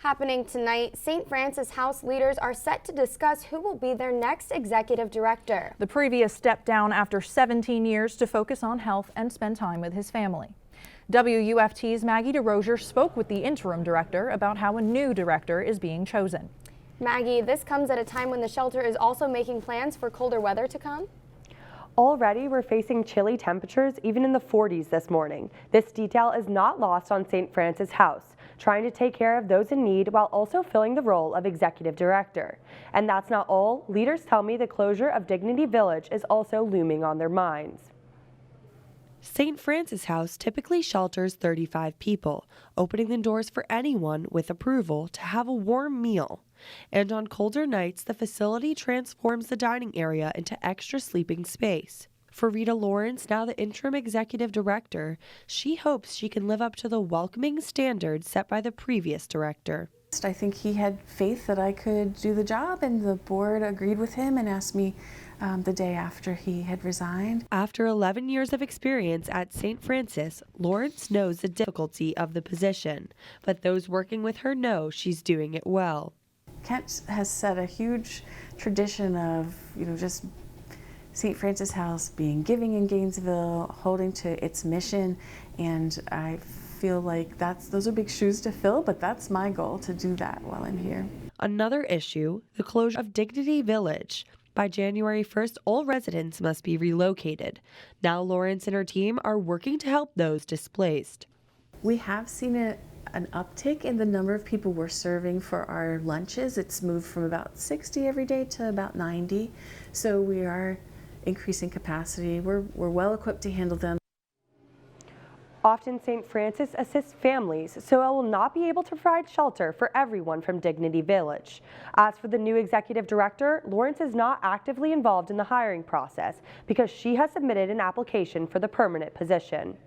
Happening tonight, St. Francis House leaders are set to discuss who will be their next executive director. The previous stepped down after 17 years to focus on health and spend time with his family. WUFT's Maggie DeRozier spoke with the interim director about how a new director is being chosen. Maggie, this comes at a time when the shelter is also making plans for colder weather to come. Already, we're facing chilly temperatures, even in the 40s this morning. This detail is not lost on St. Francis House, trying to take care of those in need while also filling the role of executive director. And that's not all. Leaders tell me the closure of Dignity Village is also looming on their minds. St. Francis House typically shelters 35 people, opening the doors for anyone with approval to have a warm meal. And on colder nights, the facility transforms the dining area into extra sleeping space. For Rita Lawrence, now the interim executive director, she hopes she can live up to the welcoming standards set by the previous director. I think he had faith that I could do the job, and the board agreed with him and asked me the day after he had resigned. After 11 years of experience at St. Francis, Lawrence knows the difficulty of the position, but those working with her know she's doing it well. Kent has set a huge tradition of, just St. Francis House being giving in Gainesville, holding to its mission, and I feel like those are big shoes to fill, but that's my goal, to do that while I'm here. Another issue, the closure of Dignity Village. By January 1st, all residents must be relocated. Now Lawrence and her team are working to help those displaced. We have seen an uptick in the number of people we're serving for our lunches. It's moved from about 60 every day to about 90. So we are increasing capacity. We're well equipped to handle them. Often St. Francis assists families, so it will not be able to provide shelter for everyone from Dignity Village. As for the new executive director, Lawrence is not actively involved in the hiring process because she has submitted an application for the permanent position.